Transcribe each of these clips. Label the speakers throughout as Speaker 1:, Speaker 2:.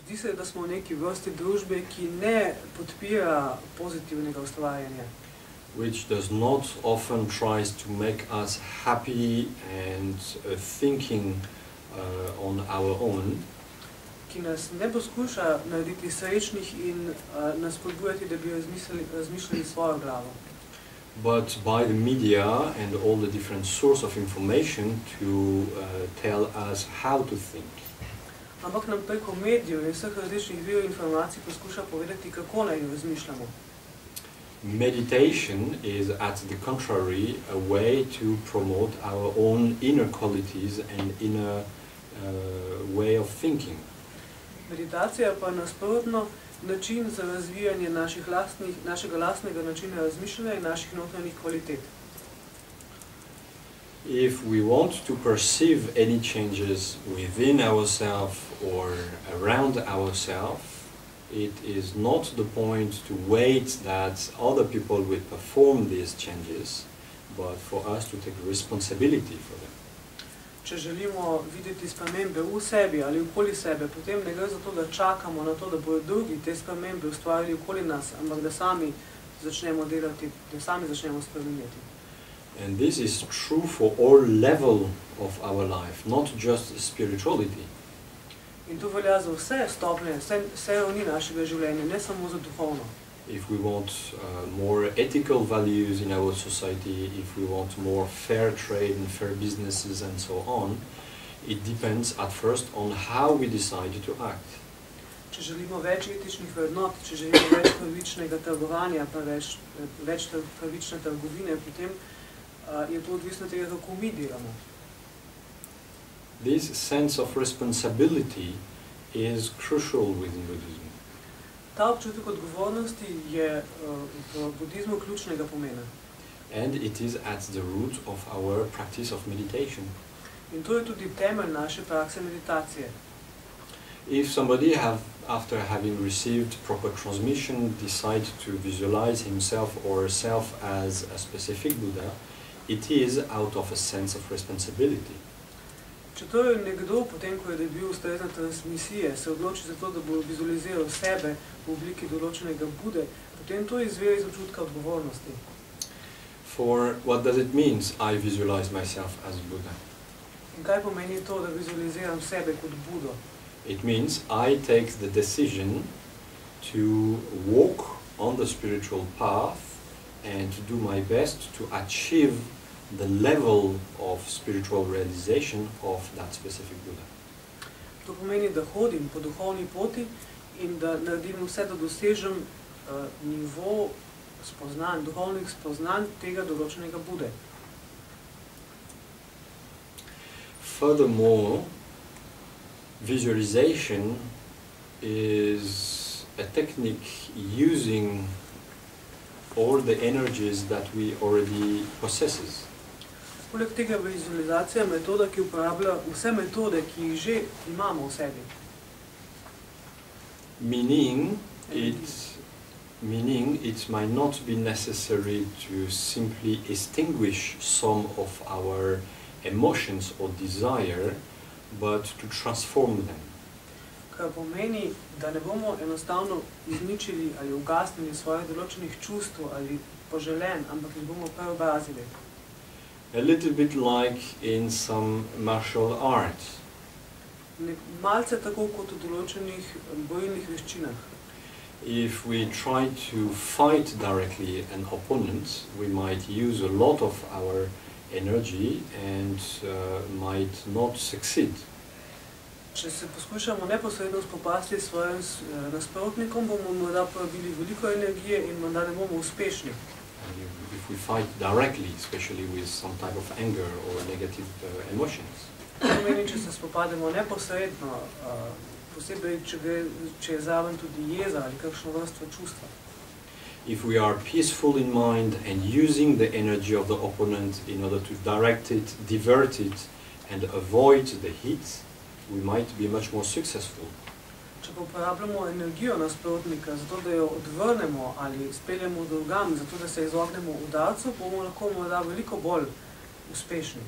Speaker 1: Zdi se, da smo v neki vrsti družbe, ki ne podpira pozitivnega ustvarjanja.
Speaker 2: Which does not often tries to make us happy and thinking on our own.
Speaker 1: Ki nas ne poskuša narediti srečnih in nas spodbujati, da bi razmišljali svojo glavo.
Speaker 2: But by the media and all the different sources of information to tell us how to think.
Speaker 1: Ampak nam preko medijev in vseh različnih virov informacij poskuša povedati, kako naj razmišljamo.
Speaker 2: Meditation is, at the contrary, a way to promote our own inner qualities and inner way of thinking.
Speaker 1: Meditacija pa nasprotno način za razvijanje našega lastnega načina razmišljanja in naših notranjih kvalitet.
Speaker 2: If we want to perceive any changes within ourselves or around ourselves, it is not the point to wait that other people will perform these changes, but for us to take responsibility for them.
Speaker 1: Če želimo videti spremembe v sebi ali okoli sebe, potem ne gre za to, da čakamo na to, da bodo drugi te spremembe ustvarili okoli nas, ampak da sami začnemo delati, da sami začnemo spremenjati.
Speaker 2: And this is true for all levels of our life, not just spirituality.
Speaker 1: In to velja za vse stopnje, vse ravni našega življenja, ne samo za duhovno.
Speaker 2: If we want more ethical values in our society, if we want more fair trade and fair businesses and so on, it depends at first on how we decide to act.
Speaker 1: Če želimo več etičnih vrednot, če želimo več pravičnega trgovanja, pa več pravične trgovine, potem je to odvisno od tega, kako mi delamo.
Speaker 2: This sense of responsibility is crucial within Buddhism.
Speaker 1: Ta občutek odgovornosti je v budizmu ključnega pomena.
Speaker 2: And it is at the root of our practice of meditation.
Speaker 1: In to je tudi temelj naše prakse meditacije.
Speaker 2: If somebody after having received proper transmission, decide to visualize himself or herself as a specific Buddha, it is out of a sense of responsibility.
Speaker 1: Če to je nekdo, potem ko je dobil ustrezne transmisije, se odloči za to, da bo vizualiziral sebe v obliki določenega Bude, potem to izvira iz občutka odgovornosti.
Speaker 2: For what does it mean, I visualize myself as Buddha?
Speaker 1: In kaj pomeni to, da vizualiziram sebe kot Budo?
Speaker 2: It means I take the decision to walk on the spiritual path and to do my best to achieve the level of spiritual realization of that specific Buddha.
Speaker 1: To pomeni, da hodim po duhovni poti in da naredim vse, da dosežem nivo spoznanj, duhovnih spoznanj tega določenega Bude.
Speaker 2: Furthermore, visualization is a technique using all the energies that we already possess.
Speaker 1: Poleg tega vizualizacija je metoda, ki uporablja vse metode, ki jih že imamo v sebi.
Speaker 2: Meaning it might not be necessary to simply extinguish some of our emotions or desire, but to transform them.
Speaker 1: Kar pomeni, da ne bomo enostavno izničili ali ugasnili svojih določenih čustv ali poželenj, ampak jih bomo preobrazili.
Speaker 2: A little bit like in some martial arts.
Speaker 1: Malce tako kot v določenih bojnih veščinah.
Speaker 2: If we try to fight directly an opponent, we might use a lot of our energy and might not succeed.
Speaker 1: Če se poskušamo neposredno spopasti s svojim nasprotnikom, bomo morda porabili veliko energije in morda ne bomo uspešni.
Speaker 2: If we fight directly, especially with some type of anger or negative emotions.
Speaker 1: To pomeni, če se spopademo neposredno, posebej, če je zraven tudi jeza ali kakšno vrsto čustva.
Speaker 2: If we are peaceful in mind and using the energy of the opponent in order to direct it, divert it, and avoid the heat, we might be much more successful.
Speaker 1: Če pa uporabljamo energijo nasprotnika, zato da jo odvrnemo ali speljemo drugam, zato da se izognemo udarcu, bomo lahko morda veliko bolj uspešni.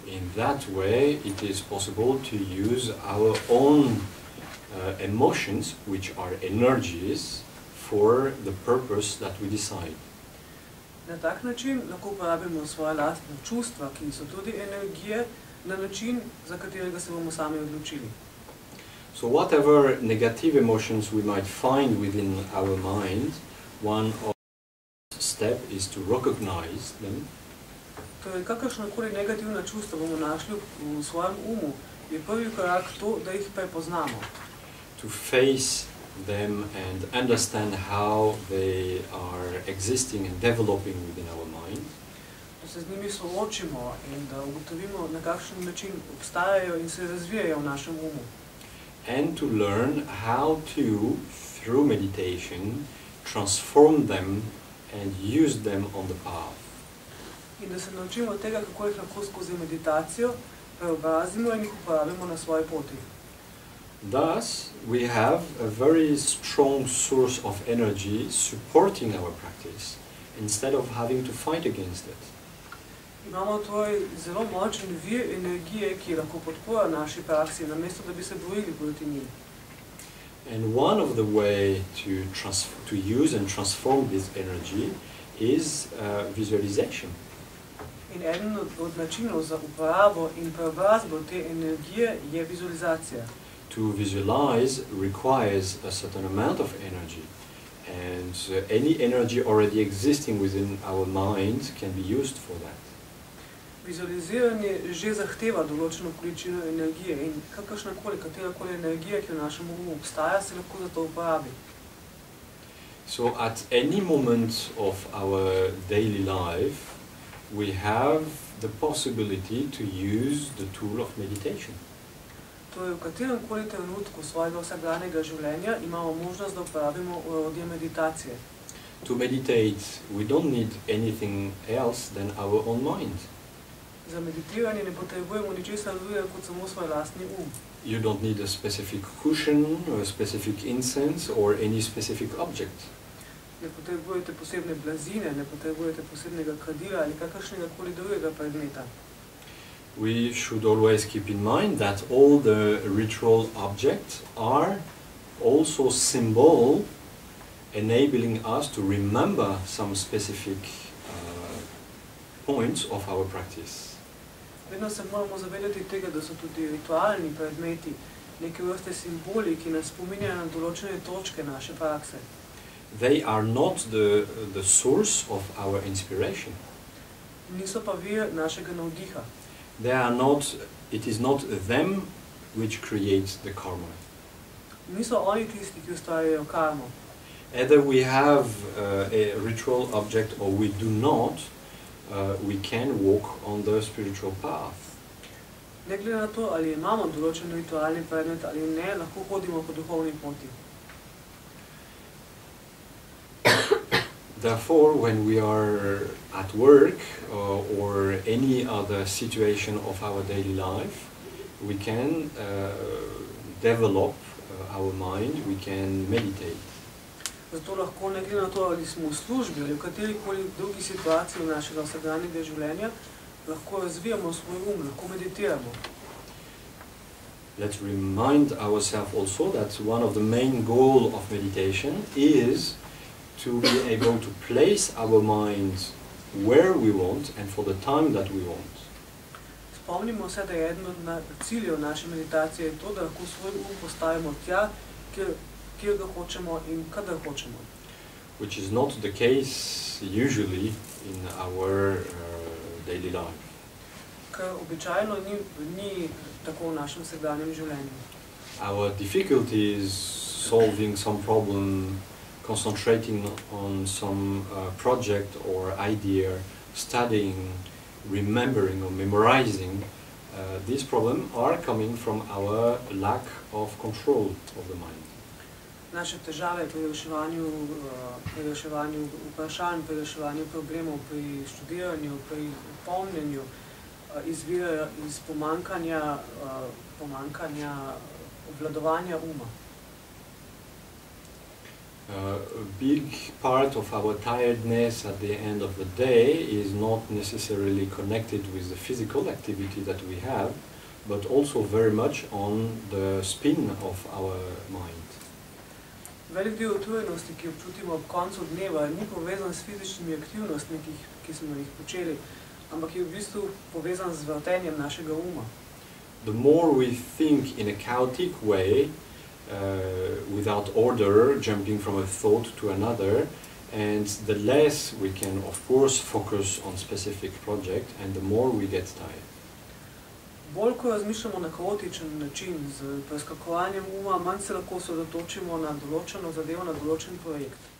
Speaker 2: In that way, it is possible to use our own emotions, which are energies, for the purpose that we decide.
Speaker 1: Na tak način lahko uporabimo svoje lastne čustva, ki so tudi energije, na način, za katerega se bomo sami odločili.
Speaker 2: So whatever negative emotions we might find within our mind, one of the step is to recognize them.
Speaker 1: Torej, kakršnakoli negativna čustva bomo našli v svojem umu, je prvi korak to, da jih prepoznamo.
Speaker 2: To face them and understand how they are existing and developing within our mind.
Speaker 1: Da se z njimi soočimo in da ugotovimo, na kakšen način obstajajo in se razvijajo v našem umu.
Speaker 2: And to learn how to, through meditation, transform them and use them on the path.
Speaker 1: In da se naučimo tega, kako jih lahko skozi meditacijo preobrazimo in jih uporabimo na svoji poti.
Speaker 2: Thus, we have a very strong source of energy supporting our practice, instead of having to fight against it.
Speaker 1: Imamo torej zelo močen vir energije, ki lahko podpora naši praksi, namesto da bi se borili proti njim.
Speaker 2: And one of the way to use and transform this energy is visualization.
Speaker 1: In eden od načinov za uporabo in preobrazbo te energije je vizualizacija.
Speaker 2: To visualize requires a certain amount of energy, and any energy already existing within our mind can be used for that.
Speaker 1: Vizualiziranje že zahteva določeno količino energije in katerakoli energija, ki v našem umu obstaja, se lahko za to uporabi.
Speaker 2: So at any moment of our daily life, we have the possibility to use the tool of meditation.
Speaker 1: Torej, v kateremkoli trenutku svojega vsakdanjega življenja imamo možnost, da uporabimo orodje meditacije.
Speaker 2: To meditate, we don't need anything else than our own mind.
Speaker 1: Za meditiranje ne potrebujemo ničesar drugega kot samo svoj lastni um.
Speaker 2: You don't need a specific cushion, or a specific incense, or any specific object.
Speaker 1: Ne potrebujete posebne blazine, ne potrebujete posebnega kadila ali kakršnega koli drugega predmeta.
Speaker 2: We should always keep in mind that all the ritual objects are also symbol enabling us to remember some specific points of our practice.
Speaker 1: Vedno se moramo zavedati tega, da so tudi ritualni predmeti neke vrste simboli, ki nas spominjajo na določene točke naše prakse.
Speaker 2: They are not the source of our inspiration.
Speaker 1: Niso pa vir našega navdiha.
Speaker 2: They are not, it is not them which creates the karma.
Speaker 1: Niso oni tisti, ki ustvarjajo karmo.
Speaker 2: Either we have a ritual object or we do not, we can walk on the spiritual path.
Speaker 1: Ne glede na to, ali imamo določen ritualni predmet ali ne, lahko hodimo po duhovni poti.
Speaker 2: Therefore, when we are at work or any other situation of our daily life, we can develop our mind, we can meditate.
Speaker 1: Zato lahko, ne glede na to, ali smo v službi ali v katerikoli drugi situaciji našega vsakdanjega življenja, lahko razvijamo svoj lahko meditiramo.
Speaker 2: Let's remind ourselves also that one of the main goals of meditation is to be able to place our minds where we want and for the time that we want.
Speaker 1: Spomnimo se, da je eden od ciljev naše meditacije to, da lahko svoj postavimo tja, kjer ga hočemo in kadar hočemo.
Speaker 2: Which is not the case usually in our daily life.
Speaker 1: Kar običajno ni tako v našem vsakdanjem življenju.
Speaker 2: Our difficulty is solving some problem, concentrating on some project or idea, studying, remembering or memorizing. These problems are coming from our lack of control of the mind.
Speaker 1: Naše težave pri reševanju vprašanj, pri reševanju problemov, pri študiranju, pri pomnjenju izvirajo iz pomankanja obvladovanja uma.
Speaker 2: A big part of our tiredness at the end of the day is not necessarily connected with the physical activity that we have, but also very much on the spin of our mind.
Speaker 1: Velik del utrujenosti, ki občutimo ob koncu dneva, ni povezan s fizičnimi aktivnostmi, ki smo jih počeli, ampak je v bistvu povezan z vrtenjem našega uma.
Speaker 2: The more we think in a chaotic way, without order, jumping from a thought to another, and the less we can, of course, focus on specific project, and the more we get tired.
Speaker 1: Bolj, ko razmišljamo na kaotičen način, z preskakovanjem uma, manj se lahko osredotočimo na določeno zadevo, na določen projekt.